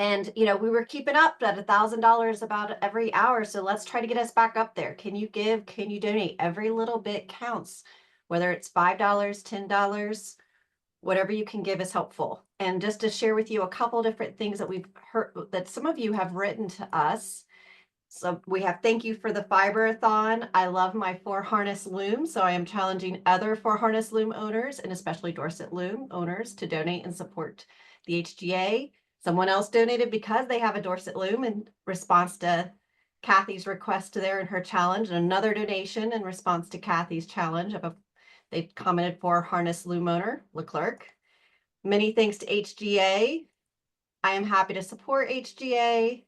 And, you know, we were keeping up at $1,000 about every hour. So let's try to get us back up there. Can you give? Can you donate? Every little bit counts, whether it's $5, $10, whatever you can give is helpful. And just to share with you a couple different things that we've heard that some of you have written to us. So we have thank you for the Fiber-A-Thon. I love my 4-harness loom. So I am challenging other 4-harness loom owners and especially Dorset loom owners to donate and support the HGA. Someone else donated because they have a Dorset loom in response to Kathy's request there in her challenge, and another donation in response to Kathy's challenge of they commented for harness loom owner Leclerc. Many thanks to HGA. I am happy to support HGA.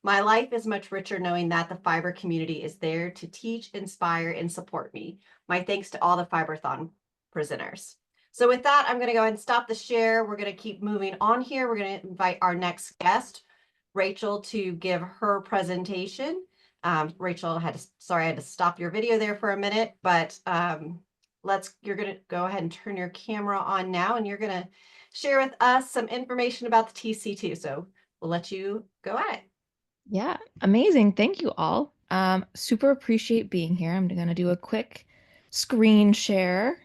My life is much richer knowing that the fiber community is there to teach, inspire, and support me. My thanks to all the Fiber-A-Thon presenters. So with that, I'm going to go ahead and stop the share. We're going to keep moving on here. We're going to invite our next guest, Rachel, to give her presentation. Rachel, I had to stop your video there for a minute, but you're going to go ahead and turn your camera on now, and you're going to share with us some information about the TC2. So we'll let you go at it. Yeah, amazing. Thank you all. Super appreciate being here. I'm going to do a quick screen share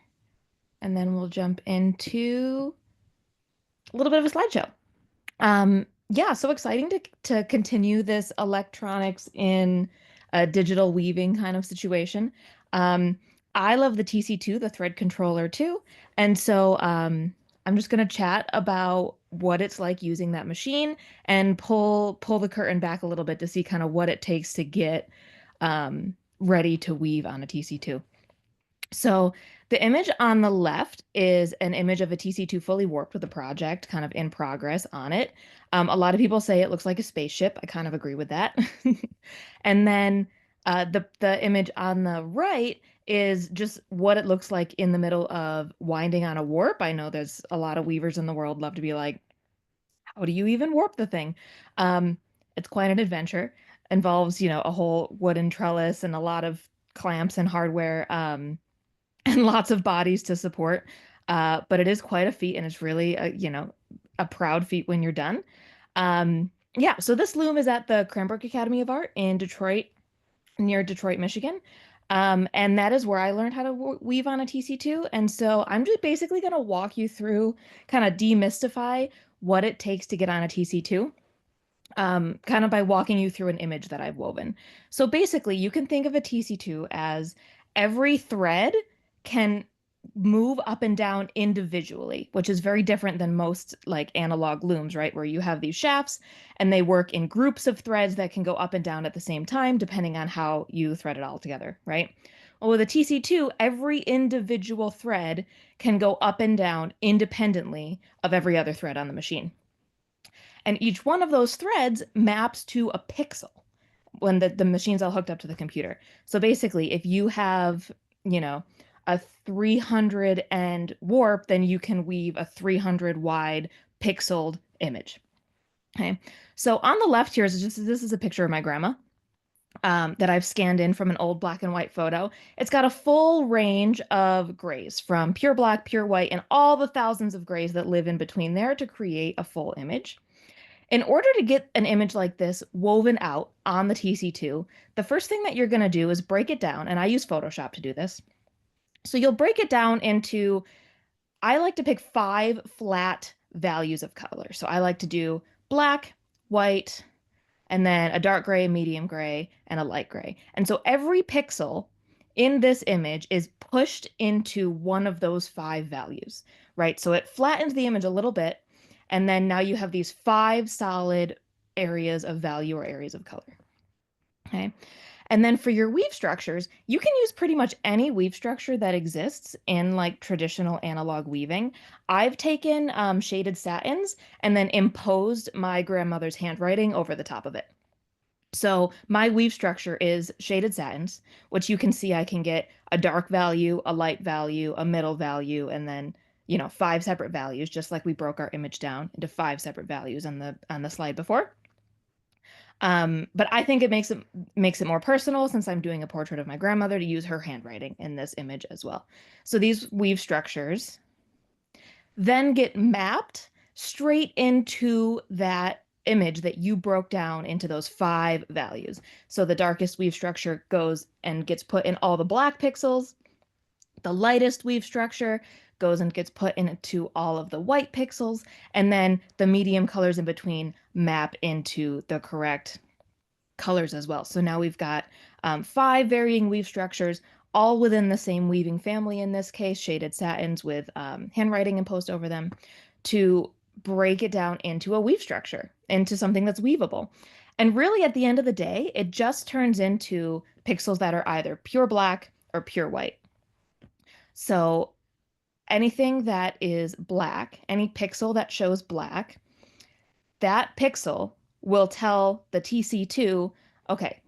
and then we'll jump into a little bit of a slideshow. Yeah, so exciting to continue this electronics in a digital weaving kind of situation. I love the TC2, the thread controller too. And so I'm just going to chat about what it's like using that machine and pull the curtain back a little bit to see kind of what it takes to get ready to weave on a TC2. So the image on the left is an image of a TC2 fully warped with a project kind of in progress on it. A lot of people say it looks like a spaceship. I kind of agree with that. And then the image on the right is just what it looks like in the middle of winding on a warp. I know there's a lot of weavers in the world love to be like, how do you even warp the thing? It's quite an adventure. Involves, a whole wooden trellis and a lot of clamps and hardware. And lots of bodies to support. But it is quite a feat, and it's really a proud feat when you're done. Yeah, so this loom is at the Cranbrook Academy of Art in Detroit, near Detroit, Michigan. And that is where I learned how to weave on a TC2. And so I'm just basically going to walk you through, kind of demystify what it takes to get on a TC2. Kind of by walking you through an image that I've woven. So basically, you can think of a TC2 as every thread can move up and down individually, which is very different than most like analog looms, right? Where you have these shafts and they work in groups of threads that can go up and down at the same time, depending on how you thread it all together, right? Well, with a TC2, every individual thread can go up and down independently of every other thread on the machine. And each one of those threads maps to a pixel when the machine's all hooked up to the computer. So basically, if you have, a 300 end warp, then you can weave a 300 wide pixeled image. Okay. So on the left here is this is a picture of my grandma. That I've scanned in from an old black and white photo. It's got a full range of grays from pure black, pure white, and all the thousands of grays that live in between there to create a full image. In order to get an image like this woven out on the TC2, the first thing that you're going to do is break it down, and I use Photoshop to do this. So you'll break it down into, I like to pick 5 flat values of color. So I like to do black, white, and then a dark gray, medium gray, and a light gray. And so every pixel in this image is pushed into one of those 5 values, right? So it flattens the image a little bit, and then now you have these 5 solid areas of value or areas of color. Okay. And then for your weave structures, you can use pretty much any weave structure that exists in like traditional analog weaving. I've taken shaded satins and then imposed my grandmother's handwriting over the top of it. So my weave structure is shaded satins, which you can see I can get a dark value, a light value, a middle value, and then 5 separate values, just like we broke our image down into 5 separate values on the slide before. But I think it makes it more personal since I'm doing a portrait of my grandmother to use her handwriting in this image as well. So these weave structures then get mapped straight into that image that you broke down into those 5 values. So the darkest weave structure goes and gets put in all the black pixels. The lightest weave structure goes and gets put into all of the white pixels, and then the medium colors in between map into the correct colors as well. So now we've got 5 varying weave structures, all within the same weaving family, in this case, shaded satins with handwriting imposed over them, to break it down into a weave structure, into something that's weavable. And really, at the end of the day, it just turns into pixels that are either pure black or pure white. So anything that is black, any pixel that shows black, that pixel will tell the TC2, okay,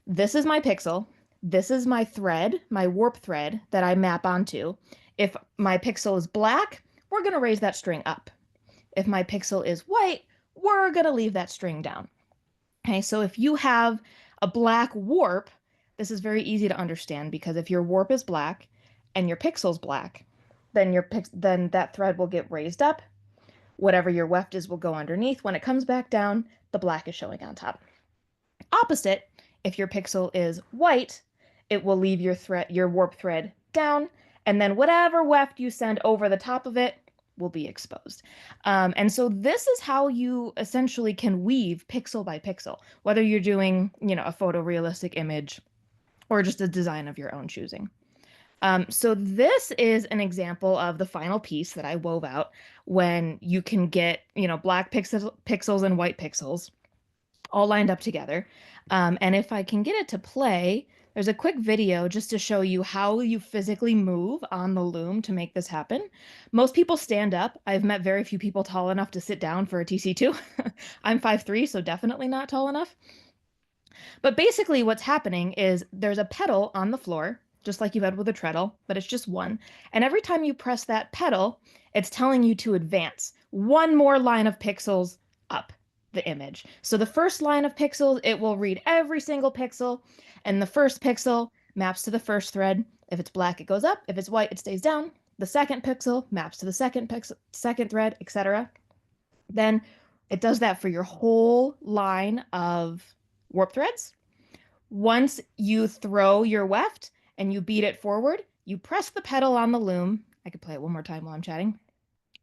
this is my pixel, this is my thread, my warp thread that I map onto. If my pixel is black, we're going to raise that string up. If my pixel is white, we're going to leave that string down. Okay, so if you have a black warp, this is very easy to understand, because if your warp is black and your pixel's black, then that thread will get raised up. Whatever your weft is will go underneath. When it comes back down, the black is showing on top. Opposite, if your pixel is white, it will leave your warp thread down, and then whatever weft you send over the top of it will be exposed. And so this is how you essentially can weave pixel by pixel, whether you're doing, a photorealistic image or just a design of your own choosing. So this is an example of the final piece that I wove out, when you can get, black pixels and white pixels all lined up together. And if I can get it to play, there's a quick video just to show you how you physically move on the loom to make this happen. Most people stand up. I've met very few people tall enough to sit down for a TC2. I'm 5'3", so definitely not tall enough. But basically what's happening is there's a pedal on the floor, just like you had with a treadle, but it's just one. And every time you press that pedal, it's telling you to advance one more line of pixels up the image. So the first line of pixels, it will read every single pixel, and the first pixel maps to the first thread. If it's black, it goes up. If it's white, it stays down. The second pixel maps to the second pixel, second thread, etc. Then it does that for your whole line of warp threads. Once you throw your weft and you beat it forward, you press the pedal on the loom. I could play it one more time while I'm chatting.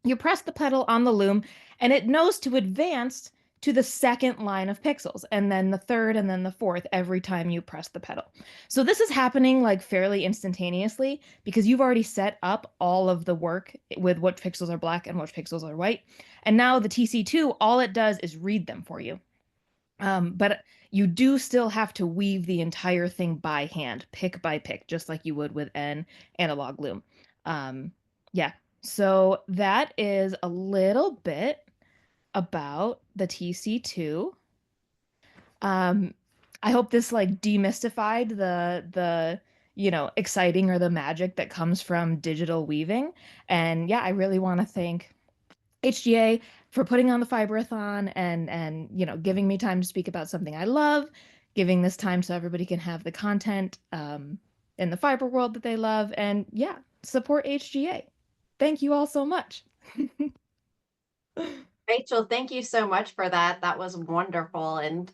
You press the pedal on the loom, and it knows to advance to the second line of pixels, and then the third, and then the fourth every time you press the pedal. So this is happening like fairly instantaneously, because you've already set up all of the work with what pixels are black and which pixels are white. And now the TC2, all it does is read them for you. But you do still have to weave the entire thing by hand, pick by pick, just like you would with an analog loom. Yeah, so that is a little bit about the TC2. I hope this like demystified the exciting or the magic that comes from digital weaving. And yeah, I really want to thank HGA for putting on the Fiber-A-Thon, and giving me time to speak about something I love, giving this time so everybody can have the content in the fiber world that they love, and yeah, support HGA. Thank you all so much. Rachel, thank you so much for that. That was wonderful. And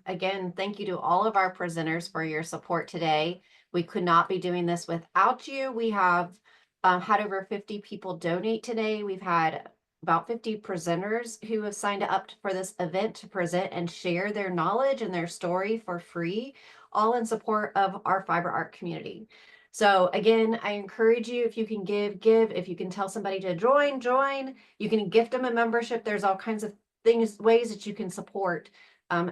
again, thank you to all of our presenters for your support today. We could not be doing this without you. We have had over 50 people donate today. We've had about 50 presenters who have signed up for this event to present and share their knowledge and their story for free, all in support of our fiber art community. So again, I encourage you, if you can give. If you can tell somebody to join. You can gift them a membership. There's all kinds of ways that you can support.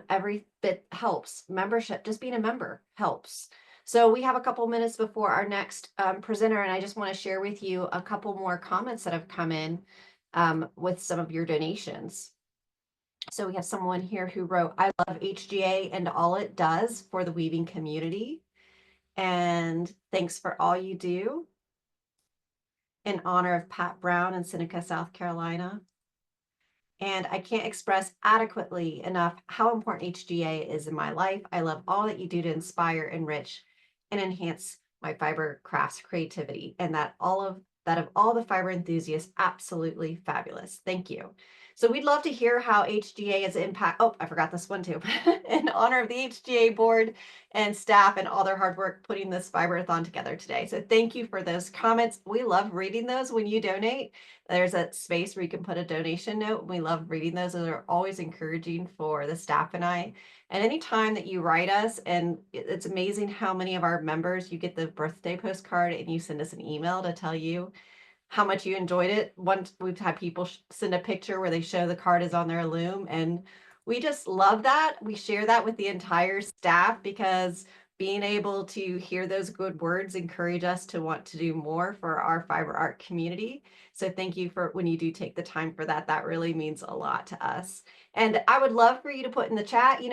Every bit helps. Membership, just being a member helps. So we have a couple minutes before our next presenter, and I just want to share with you a couple more comments that have come in with some of your donations. So we have someone here who wrote, "I love HGA and all it does for the weaving community. And thanks for all you do. In honor of Pat Brown in Seneca, South Carolina. And I can't express adequately enough how important HGA is in my life. I love all that you do to inspire, enrich, and enhance my fiber crafts creativity, and that of all the fiber enthusiasts, absolutely fabulous. Thank you." So we'd love to hear how HGA is impact. Oh, I forgot this one too. In honor of the HGA board and staff and all their hard work putting this Fiber-A-Thon together today. So thank you for those comments. We love reading those when you donate. There's a space where you can put a donation note. We love reading those. Those are always encouraging for the staff and I. And anytime that you write us, and it's amazing how many of our members, you get the birthday postcard and you send us an email to tell you how much you enjoyed it. Once we've had people send a picture where they show the card is on their loom, and we just love that. We share that with the entire staff because being able to hear those good words encourage us to want to do more for our fiber art community. So thank you for when you do take the time for that. That really means a lot to us. And I would love for you to put in the chat,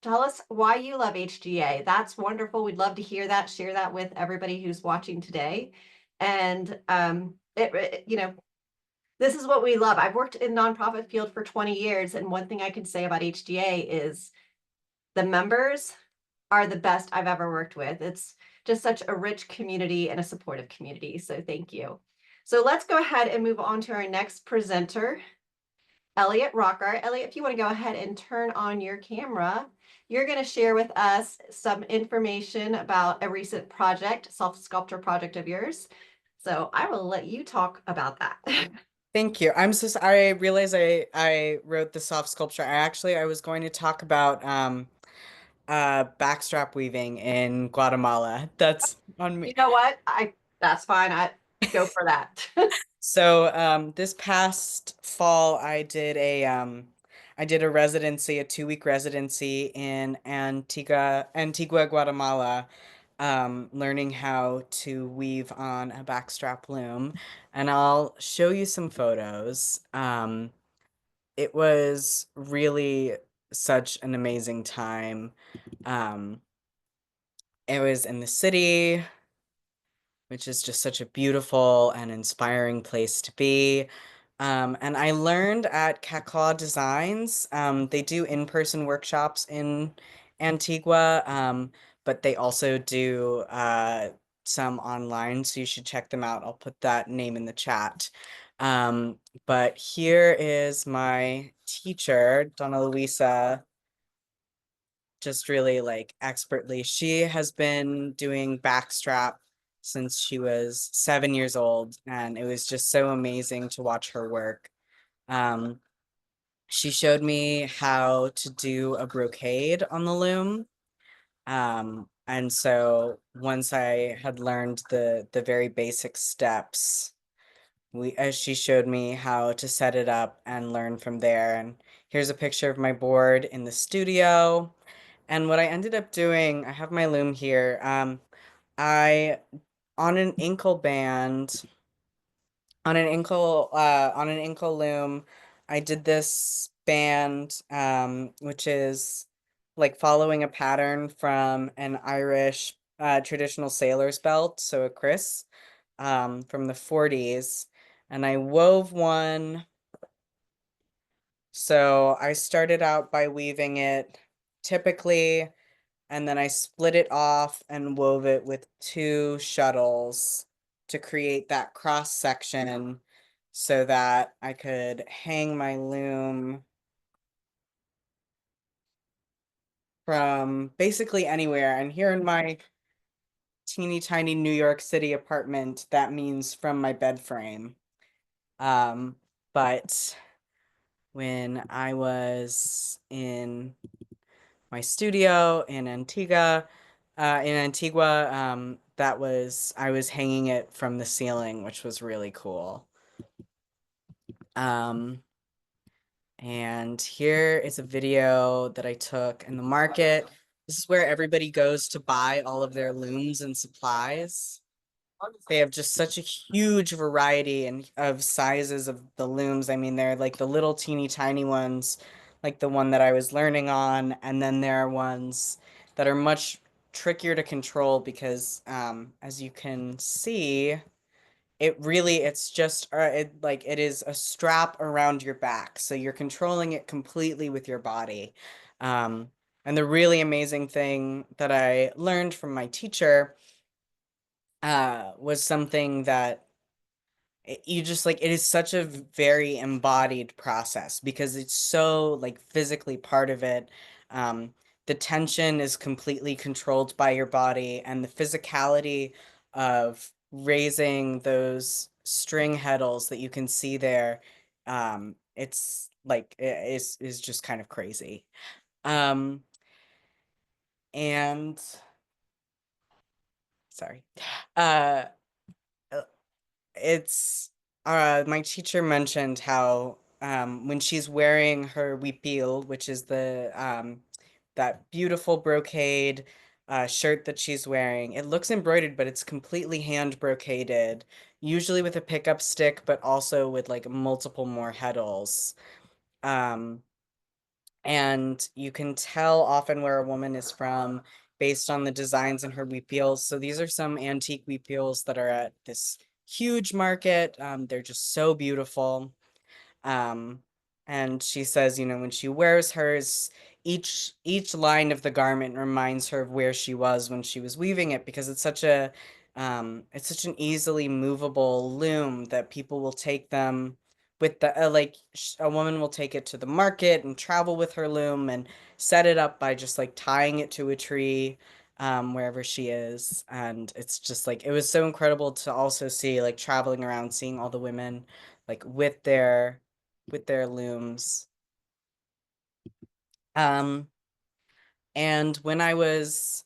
tell us why you love HGA. That's wonderful. We'd love to hear that. Share that with everybody who's watching today. And this is what we love. I've worked in nonprofit field for 20 years, and one thing I can say about HGA is the members are the best I've ever worked with. It's just such a rich community and a supportive community. So thank you. So let's go ahead and move on to our next presenter, Elliot Rockart. Elliot, if you want to go ahead and turn on your camera, you're going to share with us some information about a recent project, self-sculpture project of yours. So I will let you talk about that. Thank you. I realized I wrote the soft sculpture. I was going to talk about backstrap weaving in Guatemala. That's on me. You know what? That's fine. I go for that. So this past fall I did a residency, a 2-week residency in Antigua, Guatemala, learning how to weave on a backstrap loom. And I'll show you some photos. It was really such an amazing time. Um, it was in the city, which is just such a beautiful and inspiring place to be. And I learned at Cacao Designs. They do in-person workshops in Antigua, but they also do some online, so you should check them out. I'll put that name in the chat. But here is my teacher, Donna Luisa, just really like expertly. She has been doing backstrap since she was 7 years old, and it was just so amazing to watch her work. Um, she showed me how to do a brocade on the loom. And so once I had learned the very basic steps, as she showed me how to set it up and learn from there. And here's a picture of my board in the studio. And what I ended up doing, I have my loom here. I on an ankle band, on an ankle loom, I did this band, which is like following a pattern from an Irish traditional sailor's belt, so a kris, from the 40s. And I wove one. So I started out by weaving it typically, and then I split it off and wove it with 2 shuttles to create that cross section so that I could hang my loom from basically anywhere. And here in my teeny tiny New York City apartment, that means from my bed frame. But when I was in my studio in Antigua, I was hanging it from the ceiling, which was really cool. And here is a video that I took in the market. This is where everybody goes to buy all of their looms and supplies. They have just such a huge variety of sizes of the looms. I mean, they're like the little teeny tiny ones, like the one that I was learning on, and then there are ones that are much trickier to control because, as you can see, it is a strap around your back, so you're controlling it completely with your body. And the really amazing thing that I learned from my teacher was something that you just like it is such a very embodied process because it's so like physically part of it. Um, the tension is completely controlled by your body, and the physicality of raising those string heddles that you can see there, it's like is just kind of crazy. Um, and sorry, uh, it's my teacher mentioned how when she's wearing her huipil, which is the that beautiful brocade shirt that she's wearing, it looks embroidered, but it's completely hand brocaded, usually with a pickup stick, but also with like multiple more heddles. Um, and you can tell often where a woman is from based on the designs in her huipils. So these are some antique huipils that are at this huge market. They're just so beautiful. Um, and she says, you know, when she wears hers, each line of the garment reminds her of where she was when she was weaving it because it's such an easily movable loom that people will take them with the a woman will take it to the market and travel with her loom and set it up by just like tying it to a tree wherever she is. And it's just like it was so incredible to also see like traveling around seeing all the women like with their looms. Um, and when I was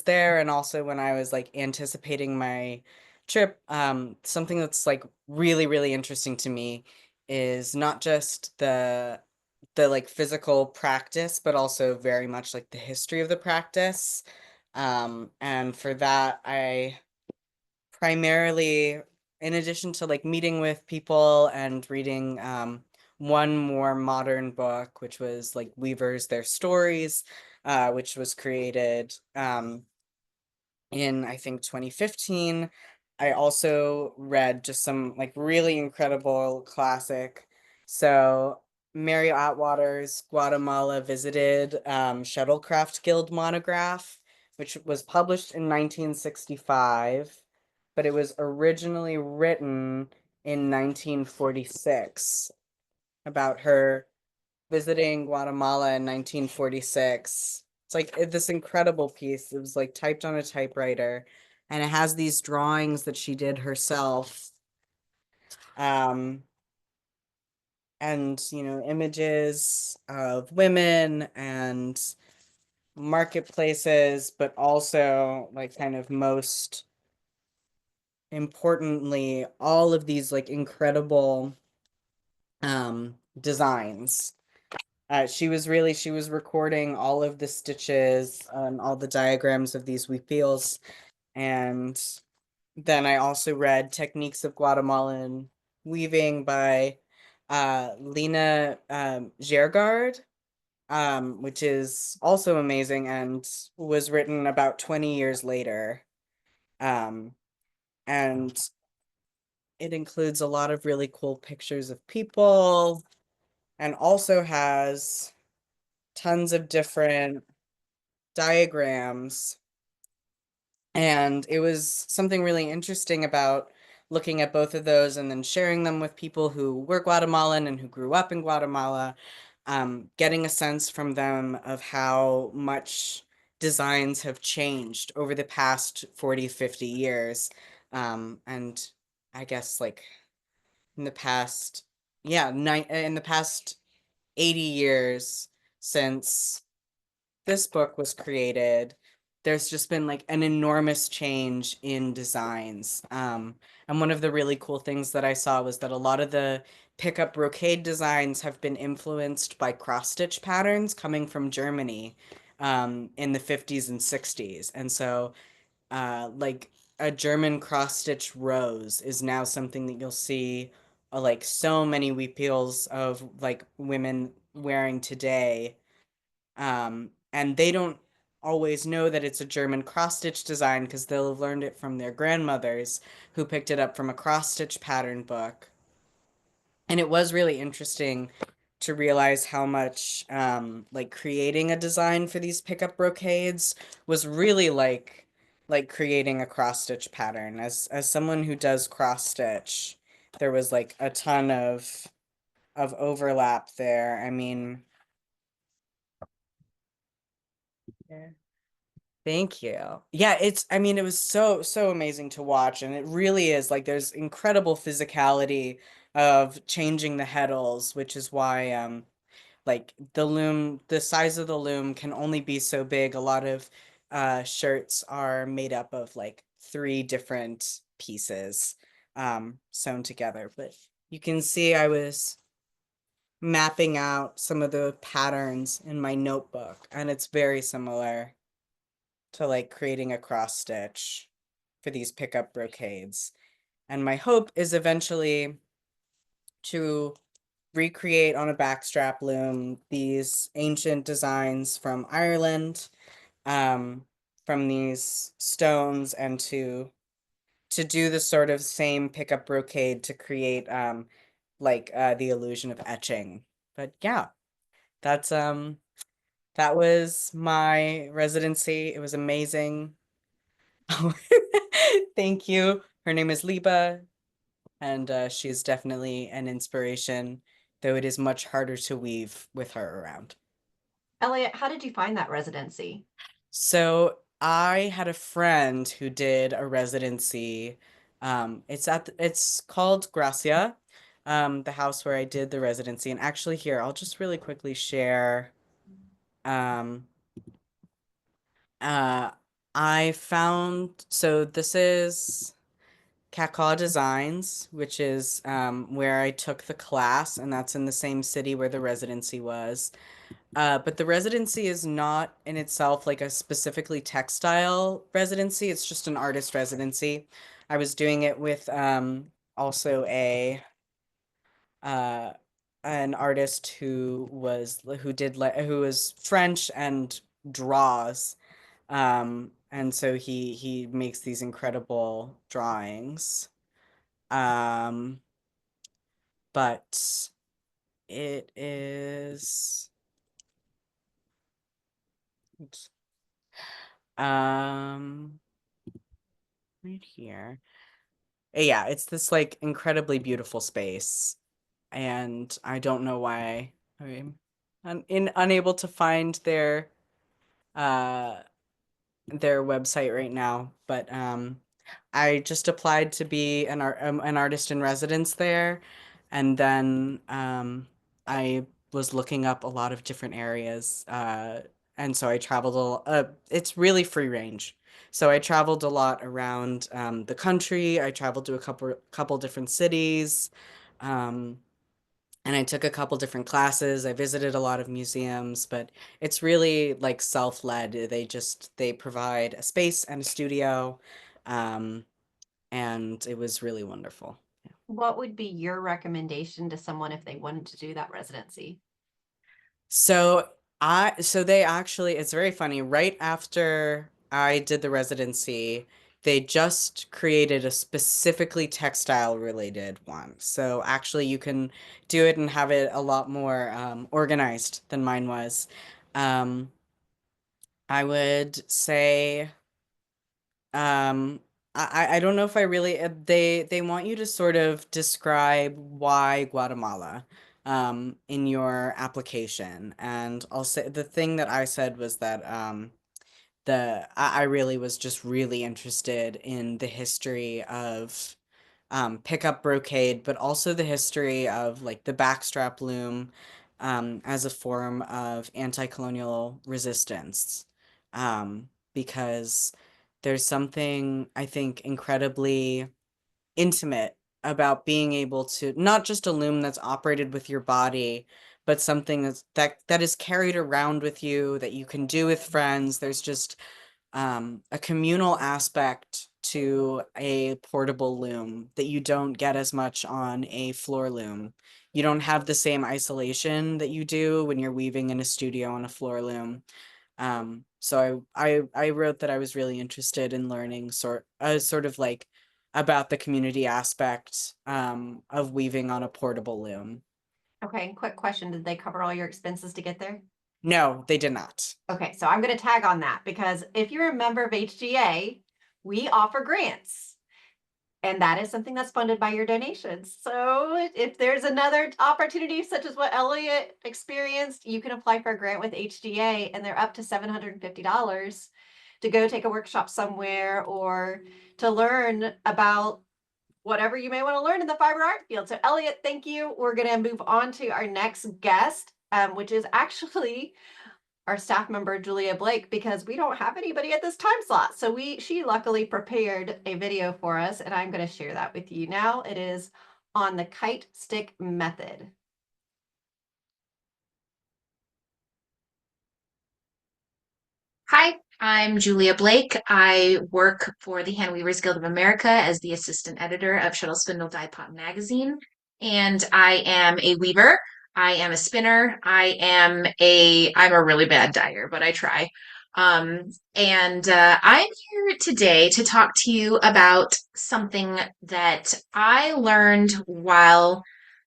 there and also when I was like anticipating my trip, something that's like really, really interesting to me is not just the like physical practice, but also very much like the history of the practice. And for that, I primarily, in addition to like meeting with people and reading one more modern book, which was like Weavers Their Stories, which was created in I think 2015. I also read just some like really incredible classic. So Mary Atwater's Guatemala Visited Shuttlecraft Guild monograph, which was published in 1965, but it was originally written in 1946 about her visiting Guatemala in 1946. It's like this incredible piece. It was like typed on a typewriter, and it has these drawings that she did herself. Um, and you know, images of women and marketplaces, but also like kind of most importantly, all of these like incredible designs. She was recording all of the stitches and all the diagrams of these huipils. And then I also read Techniques of Guatemalan Weaving by Lena Gergard, which is also amazing and was written about 20 years later. Um, and it includes a lot of really cool pictures of people and also has tons of different diagrams. And it was something really interesting about looking at both of those and then sharing them with people who were Guatemalan and who grew up in Guatemala, getting a sense from them of how much designs have changed over the past 40, 50 years. And I guess like in the past, in the past 80 years since this book was created, there's just been like an enormous change in designs. And one of the really cool things that I saw was that a lot of the pickup brocade designs have been influenced by cross stitch patterns coming from Germany in the 50s and 60s. And so, like a German cross stitch rose is now something that you'll see like so many weepils of like women wearing today, and they don't always know that it's a German cross stitch design because they'll have learned it from their grandmothers who picked it up from a cross stitch pattern book. And it was really interesting to realize how much like creating a design for these pickup brocades was really like creating a cross stitch pattern. As someone who does cross stitch, there was like a ton of overlap there. I mean, yeah. Thank you. Yeah, I mean, it was so amazing to watch, and it really is like there's incredible physicality of changing the heddles, which is why like the size of the loom can only be so big. A lot of shirts are made up of like 3 different pieces sewn together, but you can see I was mapping out some of the patterns in my notebook, and it's very similar to like creating a cross stitch for these pickup brocades. And my hope is eventually to recreate on a backstrap loom these ancient designs from Ireland, um, from these stones, and to do the sort of same pickup brocade to create like the illusion of etching. But yeah, that's that was my residency. It was amazing. Thank you. Her name is Liba, and she's definitely an inspiration, though it is much harder to weave with her around. Elliot, how did you find that residency? So I had a friend who did a residency. It's called Gracia, the house where I did the residency. And actually, here I'll just really quickly share. Um, uh, I found so this is Cacaw Designs, which is where I took the class, and that's in the same city where the residency was. But the residency is not in itself like a specifically textile residency. It's just an artist residency. I was doing it with also a uh, an artist who was French and draws. And so he makes these incredible drawings. Um, but it is oops, um right here. Yeah, it's this like incredibly beautiful space, and I don't know why I'm unable to find uh their website right now, but I just applied to be an artist in residence there, and then I was looking up a lot of different areas, and so I traveled it's really free range. So I traveled a lot around the country. I traveled to a couple different cities. Um, and I took a couple different classes. I visited a lot of museums, but it's really like self-led. They provide a space and a studio, um, and it was really wonderful. What would be your recommendation to someone if they wanted to do that residency? So they actually, it's very funny. Right after I did the residency, they just created a specifically textile related one. So actually you can do it and have it a lot more organized than mine was. Um, I would say um I don't know if I really they want you to sort of describe why Guatemala in your application. And I'll say the thing that I said was that I really was just really interested in the history of pickup brocade, but also the history of like the backstrap loom as a form of anti-colonial resistance. Because there's something I think incredibly intimate about being able to not just a loom that's operated with your body, but something that is carried around with you that you can do with friends. There's just a communal aspect to a portable loom that you don't get as much on a floor loom. You don't have the same isolation that you do when you're weaving in a studio on a floor loom. So I wrote that I was really interested in learning sort of like about the community aspect of weaving on a portable loom. Okay, quick question. Did they cover all your expenses to get there? No, they did not. Okay, so I'm going to tag on that because if you're a member of HGA, we offer grants. And that is something that's funded by your donations. So if there's another opportunity such as what Elliot experienced, you can apply for a grant with HDA, and they're up to $750 to go take a workshop somewhere or to learn about whatever you may want to learn in the fiber art field. So Elliot, thank you. We're going to move on to our next guest, which is actually our staff member, Julia Blake, because we don't have anybody at this time slot. So she luckily prepared a video for us, and I'm going to share that with you now. It is on the kite stick method. Hi, I'm Julia Blake. I work for the Hand Weavers Guild of America as the assistant editor of Shuttle Spindle Dye Pot magazine. And I am a weaver. I am a spinner. I'm a really bad dyer, but I try. I'm here today to talk to you about something that I learned while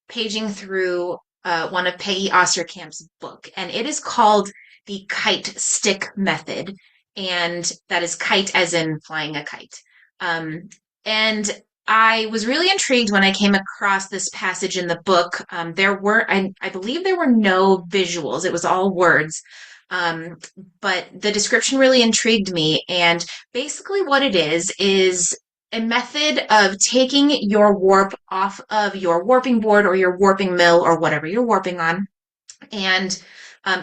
paging through one of Peggy Osterkamp's book, and it is called the kite stick method, and that is kite as in flying a kite. And I was really intrigued when I came across this passage in the book. I believe there were no visuals; it was all words. But the description really intrigued me, and basically what it is a method of taking your warp off of your warping board or your warping mill or whatever you're warping on, and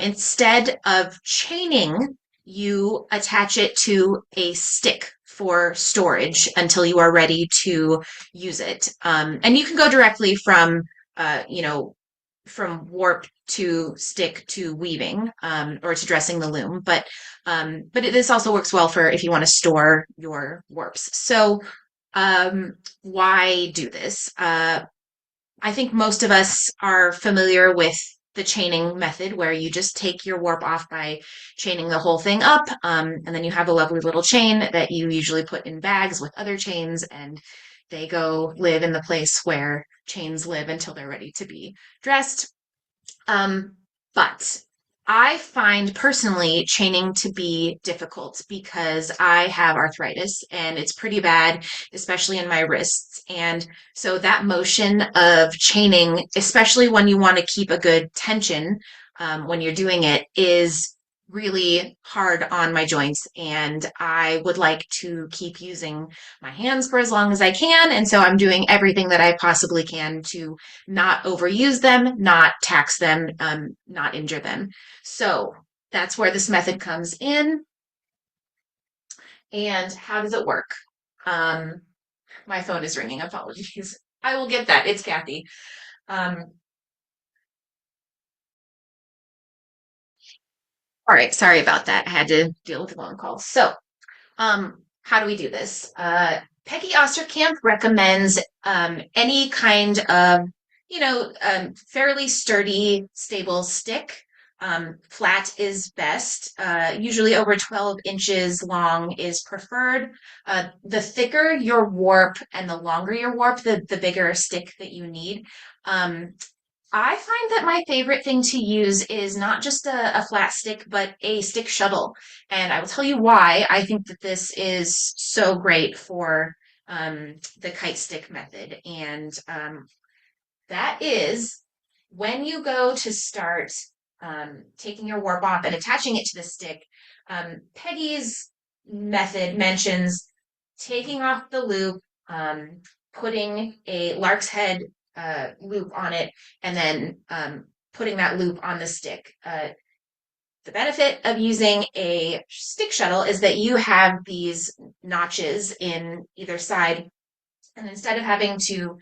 instead of chaining, you attach it to a stick for storage until you are ready to use it. And you can go directly from, from warp to stick to weaving, or to dressing the loom. But this also works well for if you want to store your warps. So why do this? I think most of us are familiar with the chaining method, where you just take your warp off by chaining the whole thing up, and then you have a lovely little chain that you usually put in bags with other chains, and they go live in the place where chains live until they're ready to be dressed. But I find personally chaining to be difficult because I have arthritis and it's pretty bad, especially in my wrists. And so that motion of chaining, especially when you want to keep a good tension when you're doing it, is really hard on my joints. And I would like to keep using my hands for as long as I can. And so I'm doing everything that I possibly can to not overuse them, not tax them, not injure them. So that's where this method comes in. And how does it work? My phone is ringing. Apologies. I will get that. It's Kathy. All right. Sorry about that. I had to deal with a phone call. So, how do we do this? Peggy Osterkamp recommends any kind of, fairly sturdy, stable stick. Flat is best. Usually over 12 inches long is preferred. The thicker your warp and the longer your warp, the bigger stick that you need. I find that my favorite thing to use is not just a flat stick, but a stick shuttle. And I will tell you why I think that this is so great for the kite stick method. And that is when you go to start taking your warp off and attaching it to the stick, Peggy's method mentions taking off the loop, putting a lark's head loop on it, and then putting that loop on the stick. The benefit of using a stick shuttle is that you have these notches in either side, and instead of having to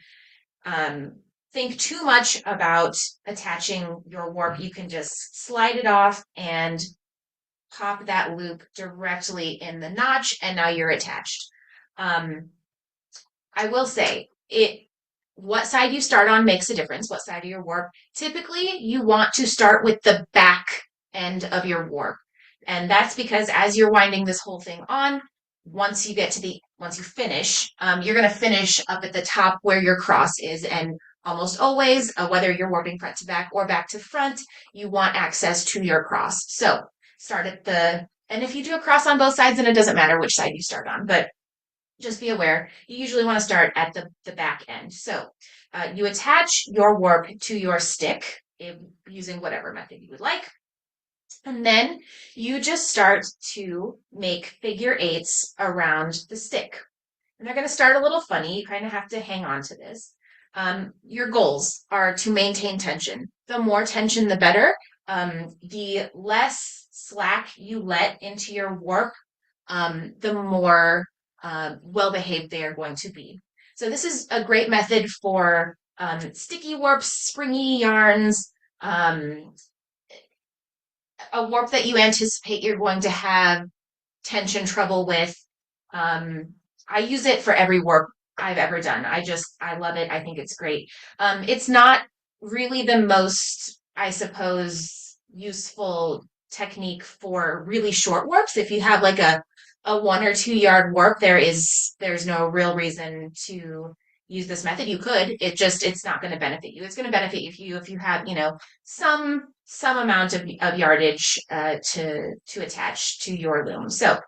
think too much about attaching your warp, you can just slide it off and pop that loop directly in the notch, and now you're attached. I will say, what side you start on makes a difference, what side of your warp. Typically, you want to start with the back end of your warp. And that's because as you're winding this whole thing on, once you finish, you're going to finish up at the top where your cross is. And almost always, whether you're warping front to back or back to front, you want access to your cross. So start and if you do a cross on both sides, then it doesn't matter which side you start on, but just be aware, you usually want to start at the back end. So you attach your warp to your stick using whatever method you would like. And then you just start to make figure eights around the stick. And they're going to start a little funny. You kind of have to hang on to this. Your goals are to maintain tension. The more tension, the better. The less slack you let into your warp, the more well-behaved they are going to be. So this is a great method for sticky warps, springy yarns, a warp that you anticipate you're going to have tension trouble with. I use it for every warp I've ever done. I love it. I think it's great. It's not really the most, I suppose, useful technique for really short warps. If you have like a 1 or 2 yard warp, there's no real reason to use this method. You could, it's not going to benefit you. It's going to benefit you if you have, some amount of yardage to attach to your loom. So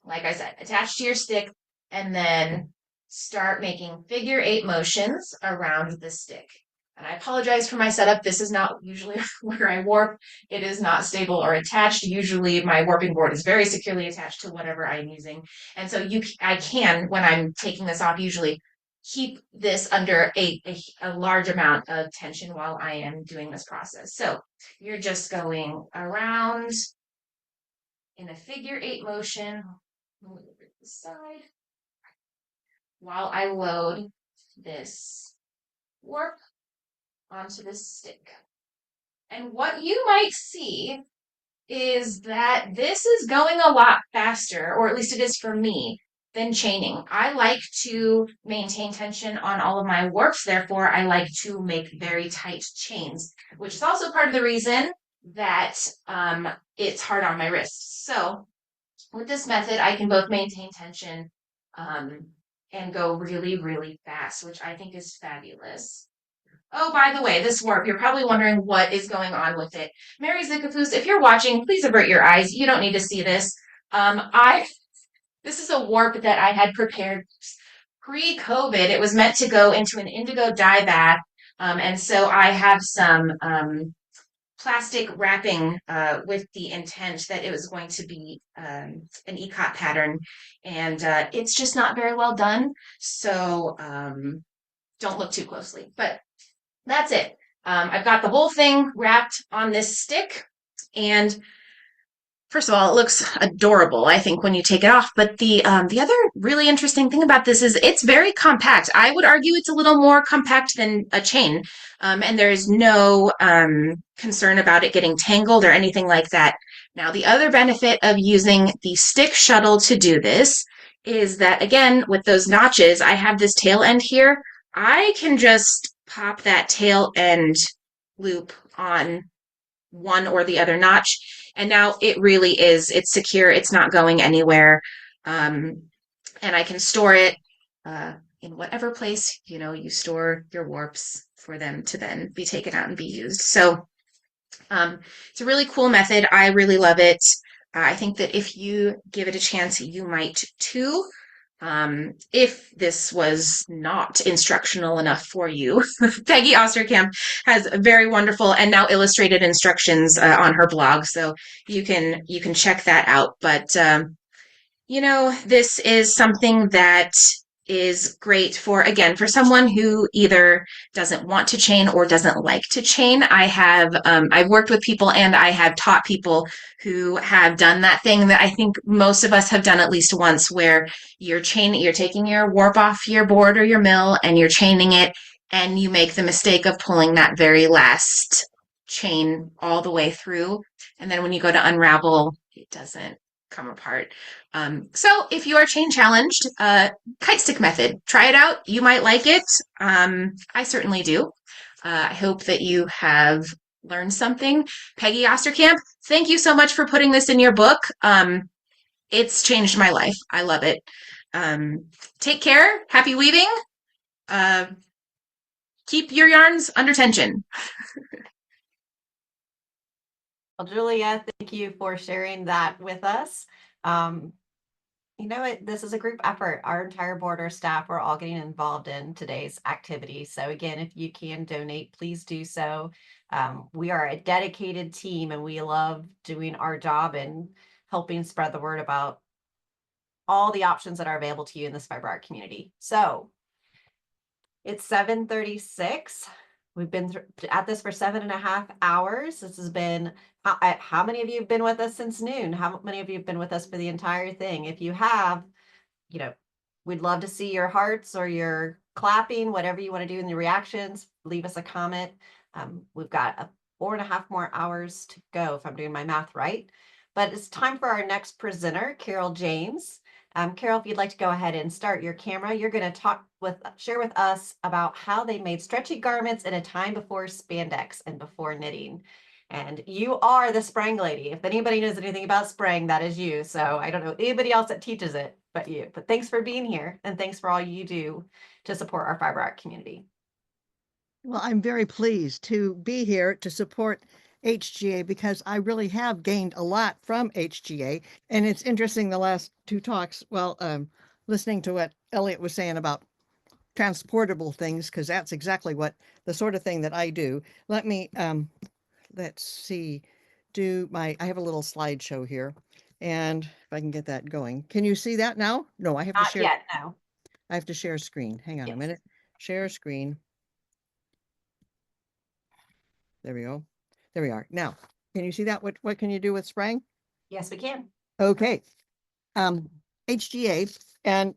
like I said, attach to your stick and then start making figure eight motions around the stick. And I apologize for my setup. This is not usually where I warp. It is not stable or attached. Usually my warping board is very securely attached to whatever I'm using. And so I can, when I'm taking this off, usually keep this under a large amount of tension while I am doing this process. So you're just going around in a figure eight motion. Move over to the side while I load this warp onto this stick. And what you might see is that this is going a lot faster, or at least it is for me, than chaining. I like to maintain tension on all of my warps, therefore I like to make very tight chains, which is also part of the reason that it's hard on my wrists. So with this method, I can both maintain tension and go really, really fast, which I think is fabulous. Oh, by the way, this warp, you're probably wondering what is going on with it. Mary Zickafoos, if you're watching, please avert your eyes. You don't need to see this. This is a warp that I had prepared pre-COVID. It was meant to go into an indigo dye bath. And so I have some plastic wrapping with the intent that it was going to be an ECOT pattern. And it's just not very well done. So don't look too closely. But that's it. I've got the whole thing wrapped on this stick. And first of all, it looks adorable, I think, when you take it off. But the other really interesting thing about this is it's very compact. I would argue it's a little more compact than a chain. And there's no concern about it getting tangled or anything like that. Now, the other benefit of using the stick shuttle to do this is that, again, with those notches, I have this tail end here. I can just pop that tail end loop on one or the other notch. And now it really is, it's secure, it's not going anywhere. And I can store it in whatever place, you store your warps for them to then be taken out and be used. So it's a really cool method. I really love it. I think that if you give it a chance, you might too. If this was not instructional enough for you, Peggy Osterkamp has very wonderful and now illustrated instructions on her blog, so you can check that out. But this is something that is great for someone who either doesn't want to chain or doesn't like to chain. I've worked with people and I have taught people who have done that thing that I think most of us have done at least once, where you're taking your warp off your board or your mill and you're chaining it, and you make the mistake of pulling that very last chain all the way through. And then when you go to unravel, it doesn't come apart. So if you are chain challenged, kite stick method, try it out. You might like it. I certainly do. I hope that you have learned something. Peggy Osterkamp, thank you so much for putting this in your book. It's changed my life. I love it. Take care. Happy weaving. Keep your yarns under tension. Well, Julia, thank you for sharing that with us. You know what? This is a group effort. Our entire board, our staff, we're all getting involved in today's activity. So again, if you can donate, please do so. We are a dedicated team and we love doing our job and helping spread the word about all the options that are available to you in this fiber art community. So it's 7:36. We've been at this for 7.5 hours. This has been, how many of you have been with us since noon? How many of you have been with us for the entire thing? If you have, you know, we'd love to see your hearts or your clapping, whatever you want to do in the reactions. Leave us a comment. We've got 4.5 more hours to go, if I'm doing my math right. But it's time for our next presenter, Carol James. Carol, if you'd like to go ahead and start your camera, you're going to share with us about how they made stretchy garments in a time before spandex and before knitting. And you are the Sprang lady. If anybody knows anything about Sprang, that is you. So I don't know anybody else that teaches it but you. But thanks for being here and thanks for all you do to support our fiber art community. Well, I'm very pleased to be here to support HGA because I really have gained a lot from HGA. And it's interesting the last two talks, listening to what Elliot was saying about transportable things, because that's exactly what the sort of thing that I do. Let me, let's see, I have a little slideshow here. And if I can get that going. Can you see that now? No, I have to Not share. yet, no. I have to share screen. Hang on a Yes. minute. Share screen. There we go. There we are. Now, can you see that? What can you do with Sprang? Yes, we can. Okay. HGA, and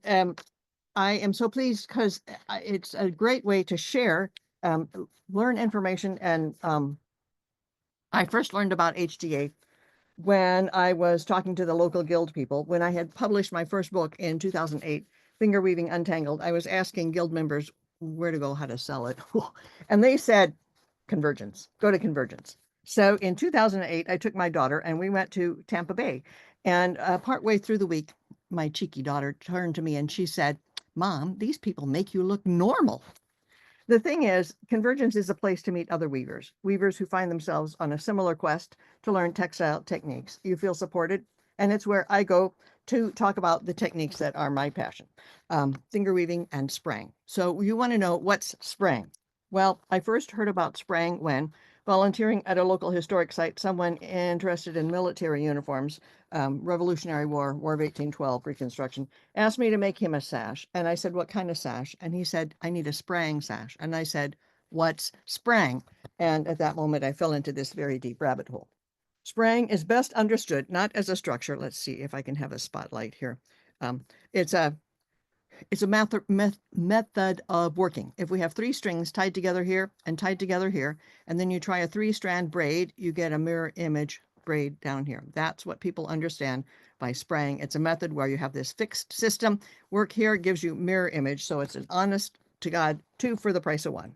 I am so pleased because it's a great way to share, learn information. And I first learned about HGA when I was talking to the local guild people. When I had published my first book in 2008, Finger Weaving Untangled, I was asking guild members where to go, how to sell it. And they said, Convergence, go to Convergence. So in 2008, I took my daughter and we went to Tampa Bay. And partway through the week, my cheeky daughter turned to me and she said, Mom, these people make you look normal. The thing is, Convergence is a place to meet other weavers who find themselves on a similar quest to learn textile techniques. You feel supported, and it's where I go to talk about the techniques that are my passion, finger weaving and Sprang. So you want to know what's Sprang? Well, I first heard about Sprang when volunteering at a local historic site, someone interested in military uniforms, Revolutionary War, War of 1812, Reconstruction, asked me to make him a sash. And I said, what kind of sash? And he said, I need a Sprang sash. And I said, what's Sprang? And at that moment, I fell into this very deep rabbit hole. Sprang is best understood not as a structure. Let's see if I can have a spotlight here. It's a method of working. If we have three strings tied together here and tied together here, and then you try a 3-strand braid, you get a mirror image braid down here. That's what people understand by Sprang. It's a method where you have this fixed system. Work here gives you mirror image. So it's an honest to God 2 for the price of 1.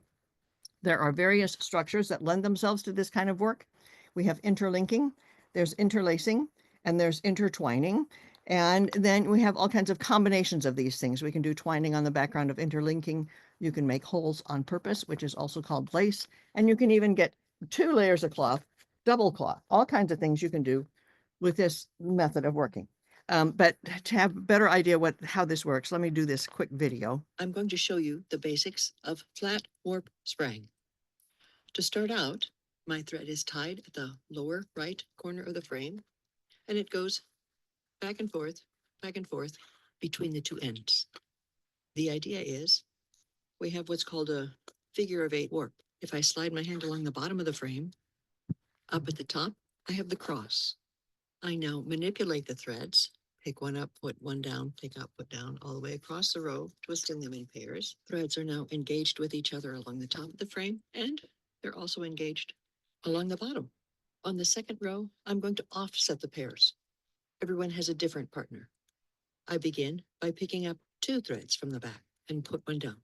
There are various structures that lend themselves to this kind of work. We have interlinking, there's interlacing, and there's intertwining. And then we have all kinds of combinations of these things. We can do twining on the background of interlinking. You can make holes on purpose, which is also called lace. And you can even get 2 layers of cloth, double cloth, all kinds of things you can do with this method of working. But to have a better idea how this works, let me do this quick video. I'm going to show you the basics of flat warp Sprang. To start out, my thread is tied at the lower right corner of the frame, and it goes back and forth between the 2 ends. The idea is we have what's called a figure of 8 warp. If I slide my hand along the bottom of the frame, up at the top, I have the cross. I now manipulate the threads, pick one up, put one down, pick up, put down, all the way across the row, twisting them in pairs. Threads are now engaged with each other along the top of the frame, and they're also engaged along the bottom. On the second row, I'm going to offset the pairs. Everyone has a different partner. I begin by picking up 2 threads from the back and put one down.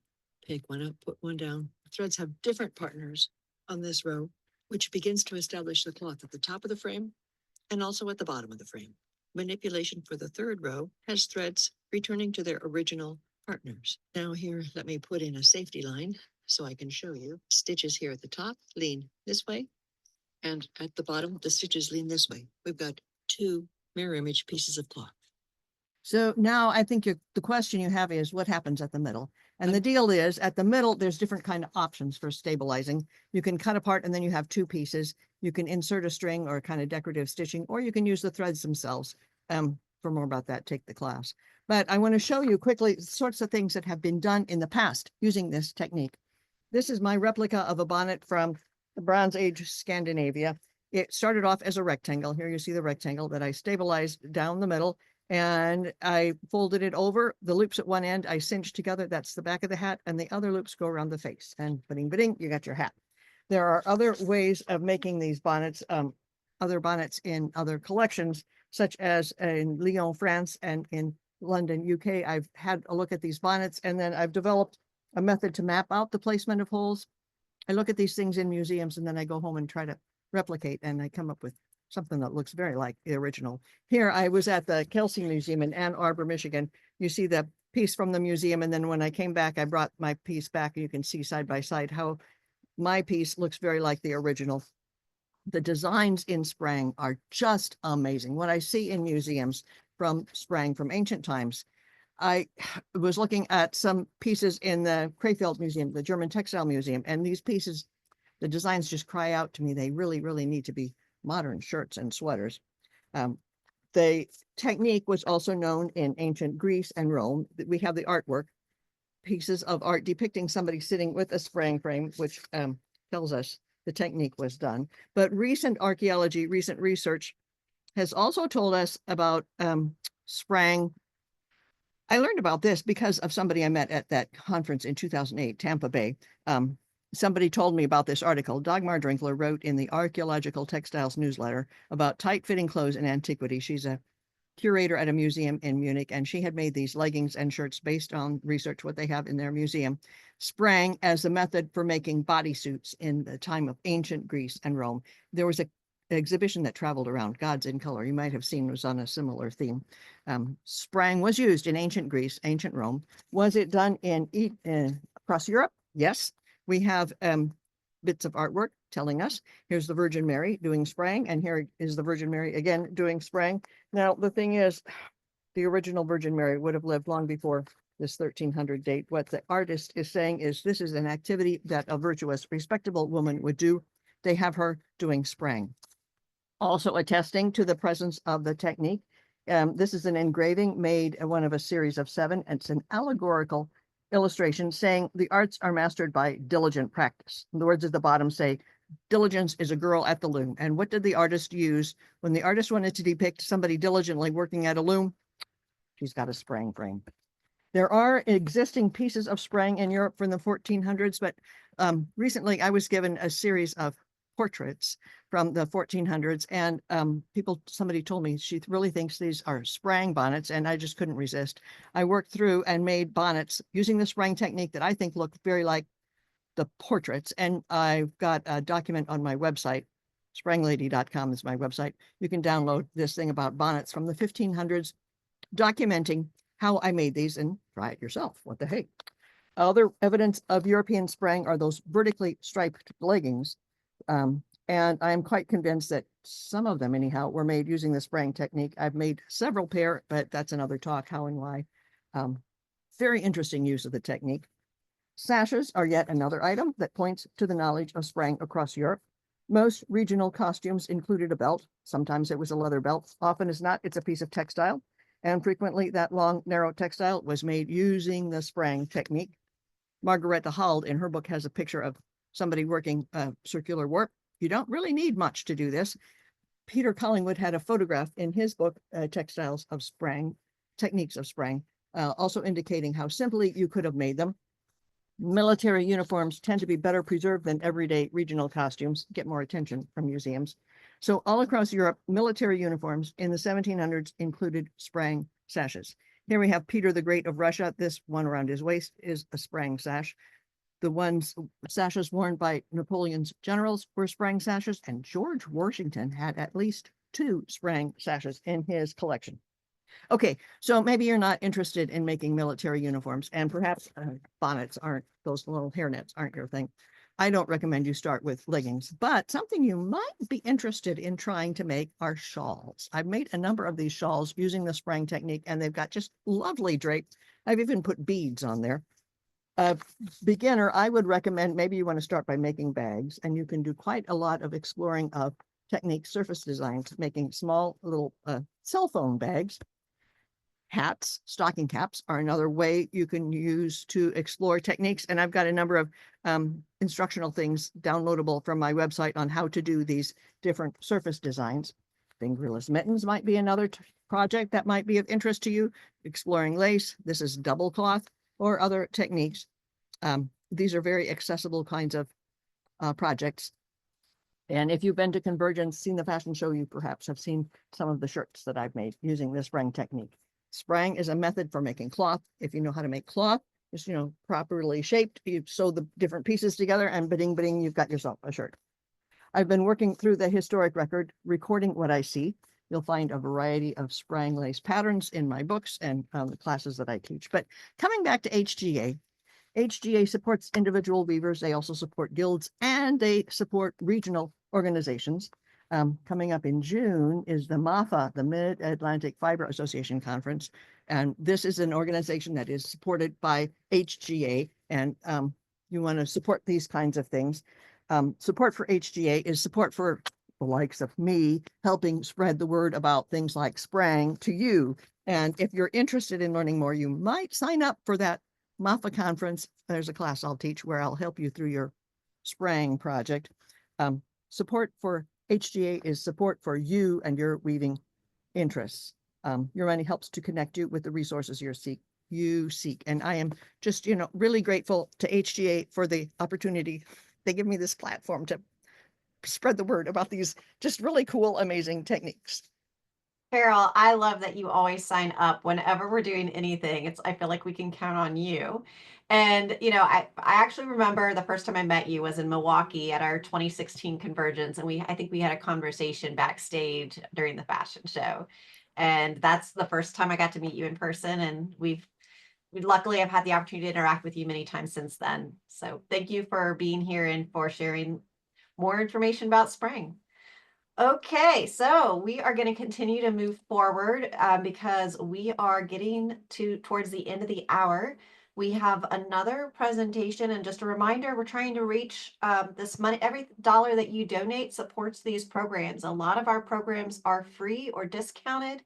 Pick one up, put one down. Threads have different partners on this row, which begins to establish the cloth at the top of the frame and also at the bottom of the frame. Manipulation for the third row has threads returning to their original partners. Now here, let me put in a safety line so I can show you. Stitches here at the top lean this way, and at the bottom, the stitches lean this way. We've got 2 mirror image pieces of cloth. So now I think the question you have is what happens at the middle? And the deal is at the middle, there's different kind of options for stabilizing. You can cut apart and then you have two pieces. You can insert a string or kind of decorative stitching, or you can use the threads themselves. For more about that, take the class. But I want to show you quickly sorts of things that have been done in the past using this technique. This is my replica of a bonnet from the Bronze Age Scandinavia. It started off as a rectangle. Here you see the rectangle that I stabilized down the middle, and I folded it over. The loops at one end I cinched together. That's the back of the hat, and the other loops go around the face. And bidding, you got your hat. There are other ways of making these bonnets, other bonnets in other collections, such as in Lyon, France, and in London, UK. I've had a look at these bonnets, and then I've developed a method to map out the placement of holes. I look at these things in museums, and then I go home and try to replicate, and I come up with something that looks very like the original. Here, I was at the Kelsey Museum in Ann Arbor, Michigan. You see the piece from the museum, and then when I came back, I brought my piece back, and you can see side by side how my piece looks very like the original. The designs in Sprang are just amazing. What I see in museums from Sprang from ancient times. I was looking at some pieces in the Krefeld Museum, the German Textile Museum, and these pieces, the designs just cry out to me. They really, really need to be modern shirts and sweaters. The technique was also known in ancient Greece and Rome. We have the artwork, pieces of art depicting somebody sitting with a Sprang frame, which tells us the technique was done. But recent archaeology, recent research has also told us about Sprang. I learned about this because of somebody I met at that conference in 2008, Tampa Bay. Somebody told me about this article. Dagmar Drinkler wrote in the Archaeological Textiles newsletter about tight-fitting clothes in antiquity. She's a curator at a museum in Munich, and she had made these leggings and shirts based on research what they have in their museum. Sprang as the method for making bodysuits in the time of ancient Greece and Rome. There was an exhibition that traveled around, Gods in Color, you might have seen, was on a similar theme. Sprang was used in ancient Greece, ancient Rome. Was it done across Europe? Yes. We have bits of artwork telling us. Here's the Virgin Mary doing Sprang, and here is the Virgin Mary again doing Sprang. Now, the thing is, the original Virgin Mary would have lived long before this 1300 date. What the artist is saying is this is an activity that a virtuous, respectable woman would do. They have her doing Sprang. Also attesting to the presence of the technique. This is an engraving made one of a series of 7. It's an allegorical illustration saying the arts are mastered by diligent practice. The words at the bottom say, diligence is a girl at the loom. And what did the artist use when the artist wanted to depict somebody diligently working at a loom? She's got a Sprang frame. There are existing pieces of Sprang in Europe from the 1400s, but recently I was given a series of portraits from the 1400s, and somebody told me she really thinks these are Sprang bonnets, and I just couldn't resist. I worked through and made bonnets using the Sprang technique that I think look very like the portraits, and I've got a document on my website. Spranglady.com is my website. You can download this thing about bonnets from the 1500s, documenting how I made these, and try it yourself. What the heck? Other evidence of European Sprang are those vertically striped leggings. And I'm quite convinced that some of them, anyhow, were made using the Sprang technique. I've made several pair, but that's another talk, how and why. Very interesting use of the technique. Sashes are yet another item that points to the knowledge of Sprang across Europe. Most regional costumes included a belt. Sometimes it was a leather belt. Often as not, it's a piece of textile. And frequently that long, narrow textile was made using the Sprang technique. Margareta Hald in her book has a picture of somebody working circular warp. You don't really need much to do this. Peter Collingwood had a photograph in his book, Textiles of Sprang, Techniques of Sprang, also indicating how simply you could have made them. Military uniforms tend to be better preserved than everyday regional costumes, get more attention from museums. So all across Europe, military uniforms in the 1700s included Sprang sashes. Here we have Peter the Great of Russia. This one around his waist is a Sprang sash. The sashes worn by Napoleon's generals were Sprang sashes, and George Washington had at least 2 Sprang sashes in his collection. Okay, so maybe you're not interested in making military uniforms, and perhaps bonnets aren't, those little hairnets aren't your thing. I don't recommend you start with leggings, but something you might be interested in trying to make are shawls. I've made a number of these shawls using the spraying technique, and they've got just lovely drape. I've even put beads on there. Beginner, I would recommend maybe you want to start by making bags, and you can do quite a lot of exploring of technique surface designs, making small little cell phone bags. Hats, stocking caps are another way you can use to explore techniques. And I've got a number of instructional things downloadable from my website on how to do these different surface designs. Fingerless mittens might be another project that might be of interest to you. Exploring lace, this is double cloth, or other techniques. These are very accessible kinds of projects. And if you've been to Convergence, seen the fashion show, you perhaps have seen some of the shirts that I've made using this spraying technique. Spraying is a method for making cloth. If you know how to make cloth, just, properly shaped, you sew the different pieces together and bidding, bidding, you've got yourself a shirt. I've been working through the historic record, recording what I see. You'll find a variety of spraying lace patterns in my books and the classes that I teach. But coming back to HGA, HGA supports individual weavers. They also support guilds, and they support regional organizations. Coming up in June is the MAFA, the Mid-Atlantic Fiber Association Conference. And this is an organization that is supported by HGA. And you want to support these kinds of things. Support for HGA is support for the likes of me, helping spread the word about things like spraying to you. And if you're interested in learning more, you might sign up for that MAFA conference. There's a class I'll teach where I'll help you through your spraying project. Support for HGA is support for you and your weaving interests. Your money helps to connect you with the resources you seek. And I am just, really grateful to HGA for the opportunity. They give me this platform to spread the word about these just really cool, amazing techniques. Carol, I love that you always sign up whenever we're doing anything. I feel like we can count on you. And, I actually remember the first time I met you was in Milwaukee at our 2016 Convergence. And I think we had a conversation backstage during the fashion show. And that's the first time I got to meet you in person. And we luckily have had the opportunity to interact with you many times since then. So thank you for being here and for sharing more information about spraying. Okay, so we are going to continue to move forward because we are getting towards the end of the hour. We have another presentation, and just a reminder, we're trying to reach this money. Every dollar that you donate supports these programs. A lot of our programs are free or discounted.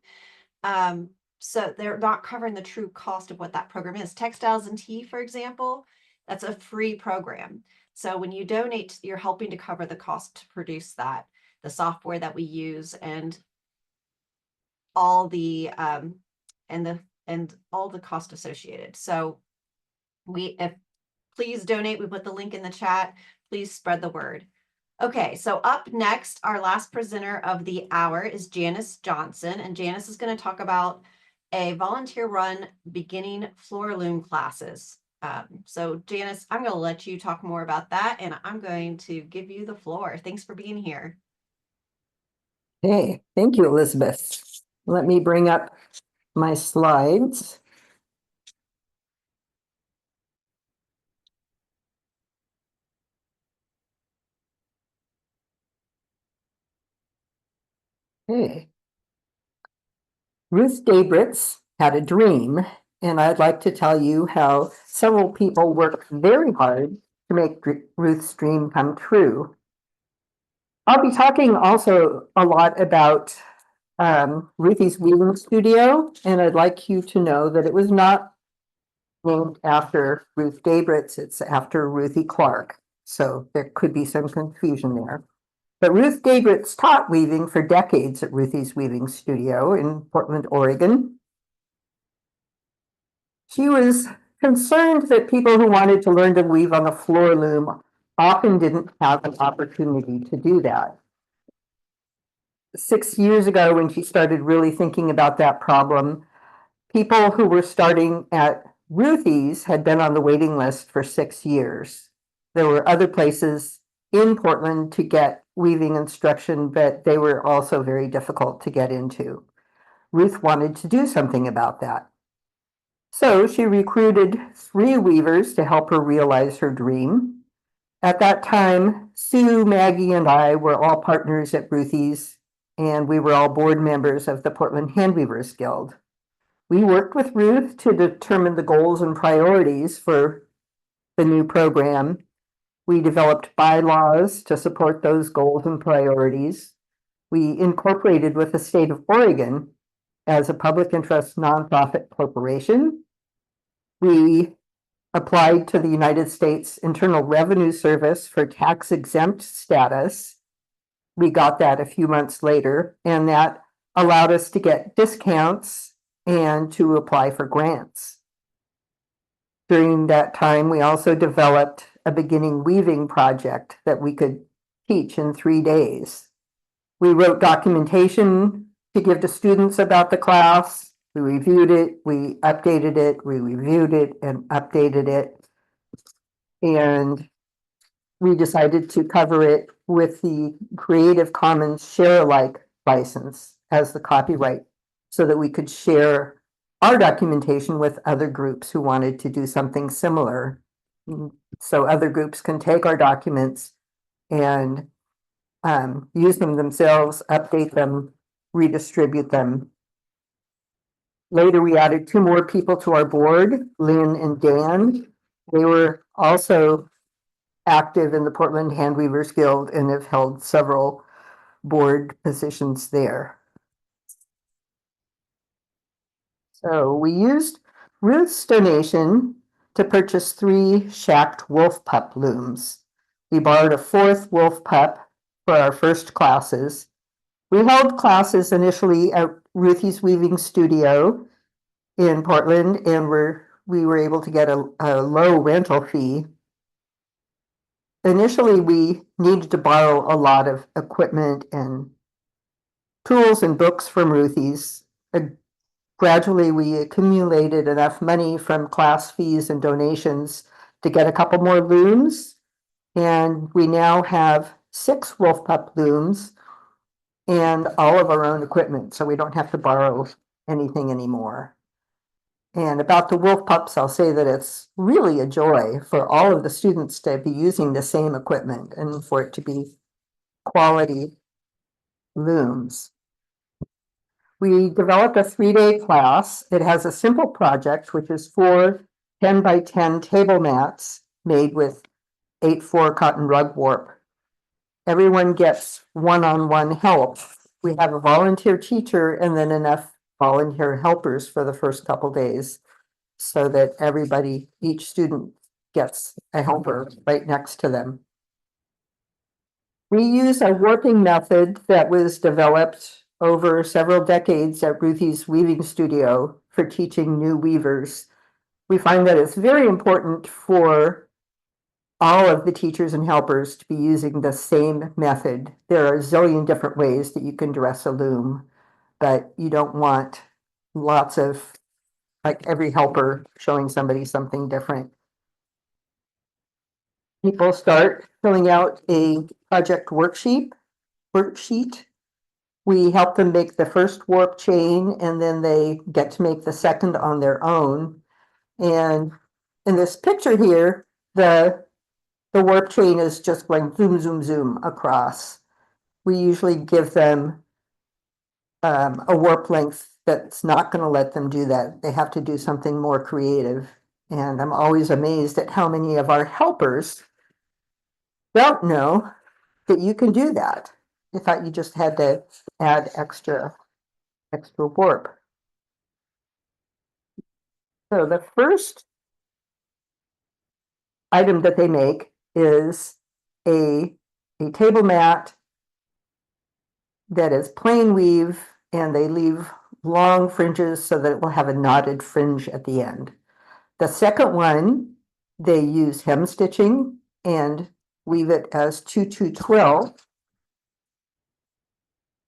So they're not covering the true cost of what that program is. Textiles and Tea, for example, that's a free program. So when you donate, you're helping to cover the cost to produce that, the software that we use, and all the all the cost associated. So please donate. We put the link in the chat. Please spread the word. Okay, so up next, our last presenter of the hour is Janis Johnson, and Janis is going to talk about a volunteer-run beginning floor loom classes. So Janis, I'm going to let you talk more about that, and I'm going to give you the floor. Thanks for being here. Hey, thank you, Elizabeth. Let me bring up my slides. Hey. Ruth Gabritz had a dream, and I'd like to tell you how several people worked very hard to make Ruth's dream come true. I'll be talking also a lot about Ruthie's Weaving Studio, and I'd like you to know that it was not named after Ruth Gabritz, it's after Ruthie Clark. So there could be some confusion there. But Ruth Gabritz taught weaving for decades at Ruthie's Weaving Studio in Portland, Oregon. She was concerned that people who wanted to learn to weave on the floor loom often didn't have an opportunity to do that. 6 years ago, when she started really thinking about that problem, people who were starting at Ruthie's had been on the waiting list for 6 years. There were other places in Portland to get weaving instruction, but they were also very difficult to get into. Ruth wanted to do something about that. So she recruited 3 weavers to help her realize her dream. At that time, Sue, Maggie, and I were all partners at Ruthie's, and we were all board members of the Portland Handweavers Guild. We worked with Ruth to determine the goals and priorities for the new program. We developed bylaws to support those goals and priorities. We incorporated with the state of Oregon as a public interest nonprofit corporation. We applied to the United States Internal Revenue Service for tax exempt status. We got that a few months later, and that allowed us to get discounts and to apply for grants. During that time, we also developed a beginning weaving project that we could teach in 3 days. We wrote documentation to give to students about the class. We reviewed it, we updated it, we reviewed it and updated it. And we decided to cover it with the Creative Commons share-alike license as the copyright so that we could share our documentation with other groups who wanted to do something similar. So other groups can take our documents and use them themselves, update them, redistribute them. Later, we added 2 more people to our board, Lynn and Dan. They were also active in the Portland Handweavers Guild and have held several board positions there. So we used Ruth's donation to purchase 3 shacked wolf pup looms. We borrowed a 4th wolf pup for our first classes. We held classes initially at Ruthie's Weaving Studio in Portland, and we were able to get a low rental fee. Initially, we needed to borrow a lot of equipment and tools and books from Ruthie's. Gradually, we accumulated enough money from class fees and donations to get a couple more looms, and we now have 6 wolf pup looms and all of our own equipment, so we don't have to borrow anything anymore. And about the wolf pups, I'll say that it's really a joy for all of the students to be using the same equipment and for it to be quality looms. We developed a 3-day class. It has a simple project, which is 4 10 by 10 table mats made with 8-4 cotton rug warp. Everyone gets one-on-one help. We have a volunteer teacher and then enough volunteer helpers for the first couple days so that each student gets a helper right next to them. We use a warping method that was developed over several decades at Ruthie's Weaving Studio for teaching new weavers. We find that it's very important for all of the teachers and helpers to be using the same method. There are a zillion different ways that you can dress a loom, but you don't want lots of, like, every helper showing somebody something different. People start filling out a project worksheet. We help them make the first warp chain, and then they get to make the second on their own. And in this picture here, the warp chain is just going zoom, zoom, zoom across. We usually give them a warp length that's not going to let them do that. They have to do something more creative. And I'm always amazed at how many of our helpers don't know that you can do that. I thought you just had to add extra warp. So the first item that they make is a table mat that is plain weave, and they leave long fringes so that it will have a knotted fringe at the end. The second one, they use hem stitching and weave it as 2-2-12.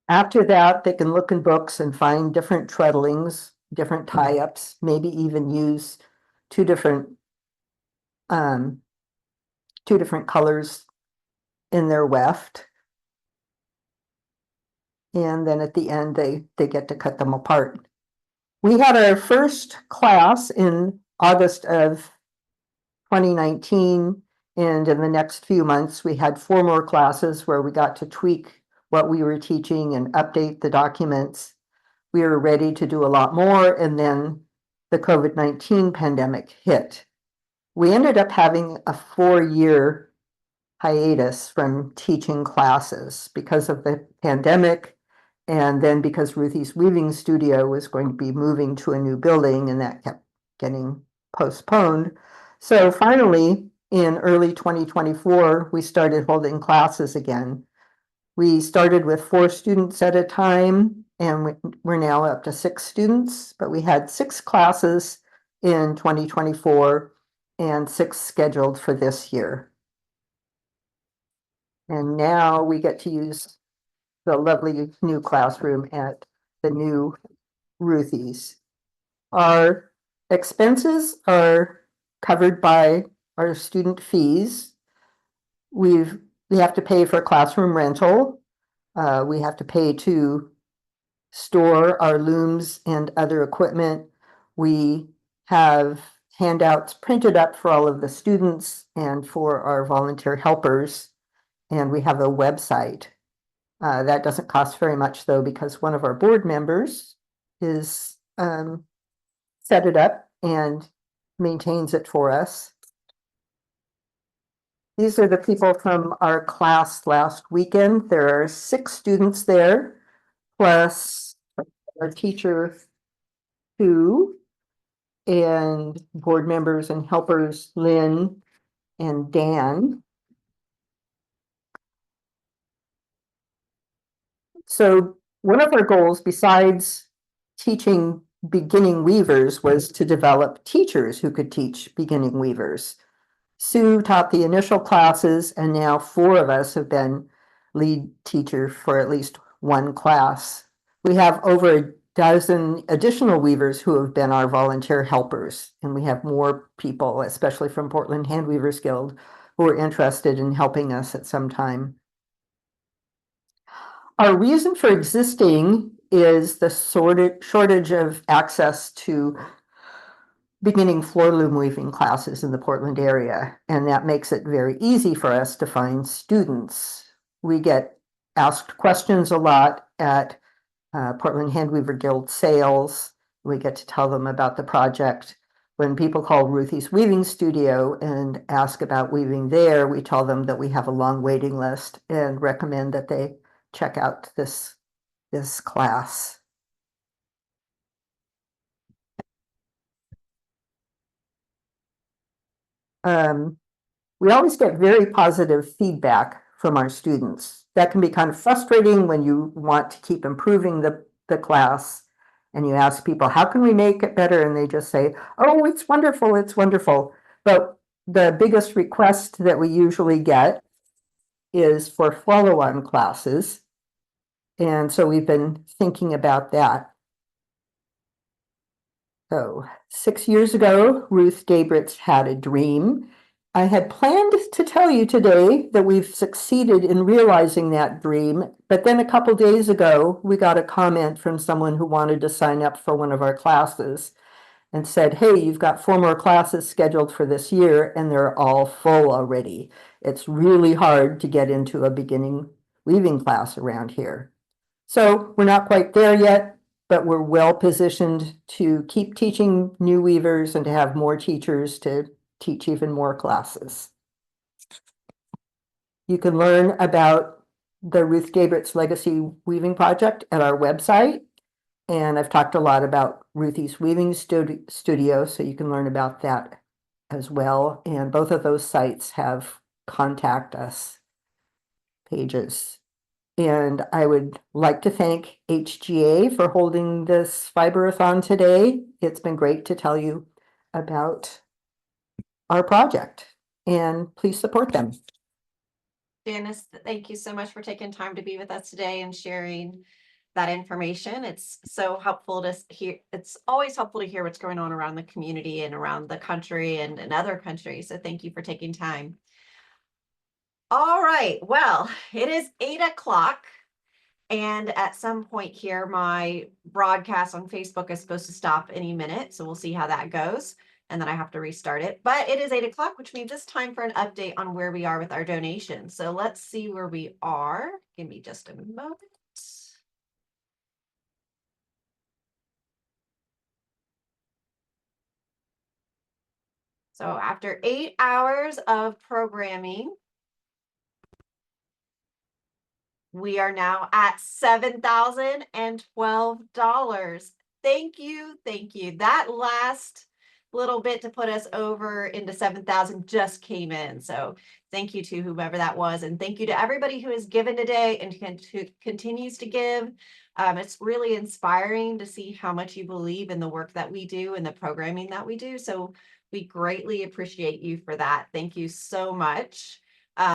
After that, they can look in books and find different treadlings, different tie-ups, maybe even use two different colors in their weft. And then at the end, they get to cut them apart. We had our first class in August of 2019, And in the next few months, we had 4 more classes where we got to tweak what we were teaching and update the documents. We were ready to do a lot more, and then the COVID-19 pandemic hit. We ended up having a 4-year hiatus from teaching classes because of the pandemic, and then because Ruthie's Weaving Studio was going to be moving to a new building, and that kept getting postponed. So finally, in early 2024, we started holding classes again. We started with 4 students at a time, and we're now up to 6 students, but we had 6 classes in 2024 and 6 scheduled for this year. And now we get to use the lovely new classroom at the new Ruthie's. Our expenses are covered by our student fees. We have to pay for classroom rental. We have to pay to store our looms and other equipment. We have handouts printed up for all of the students and for our volunteer helpers. And we have a website. That doesn't cost very much though, because one of our board members is set it up and maintains it for us. These are the people from our class last weekend. There are 6 students there, plus our teacher 2, and board members and helpers Lynn and Dan. So one of our goals, besides teaching beginning weavers, was to develop teachers who could teach beginning weavers. Sue taught the initial classes, and now 4 of us have been lead teacher for at least 1 class. We have over a dozen additional weavers who have been our volunteer helpers, and we have more people, especially from Portland Hand Weavers Guild, who are interested in helping us at some time. Our reason for existing is the shortage of access to beginning floor loom weaving classes in the Portland area, and that makes it very easy for us to find students. We get asked questions a lot at Portland Hand Weaver Guild sales. We get to tell them about the project. When people call Ruthie's Weaving Studio and ask about weaving there, we tell them that we have a long waiting list and recommend that they check out this class. We always get very positive feedback from our students. That can be kind of frustrating when you want to keep improving the class and you ask people, how can we make it better? And they just say, oh, it's wonderful, it's wonderful. But the biggest request that we usually get is for follow-on classes. And so we've been thinking about that. So 6 years ago, Ruth Gabritz had a dream. I had planned to tell you today that we've succeeded in realizing that dream, but then a couple days ago, we got a comment from someone who wanted to sign up for one of our classes and said, hey, you've got 4 more classes scheduled for this year, and they're all full already. It's really hard to get into a beginning weaving class around here. So we're not quite there yet, but we're well positioned to keep teaching new weavers and to have more teachers to teach even more classes. You can learn about the Ruth Gabritz Legacy Weaving Project at our website. And I've talked a lot about Ruthie's Weaving Studio, so you can learn about that as well. And both of those sites have contact us pages. And I would like to thank HGA for holding this Fiber-A-Thon today. It's been great to tell you about our project, and please support them. Janice, thank you so much for taking time to be with us today and sharing that information. It's so helpful to hear. It's always helpful to hear what's going on around the community and around the country and in other countries. So thank you for taking time. All right, well, it is 8 o'clock. And at some point here, my broadcast on Facebook is supposed to stop any minute. So we'll see how that goes. and then I have to restart it. But it is 8 o'clock, which means it's time for an update on where we are with our donations. So let's see where we are. Give me just a moment. So after 8 hours of programming, we are now at $7,012. Thank you. Thank you. That last little bit to put us over into 7,000 just came in. So thank you to whomever that was. And thank you to everybody who has given today and who continues to give. It's really inspiring to see how much you believe in the work that we do and the programming that we do. So we greatly appreciate you for that. Thank you so much.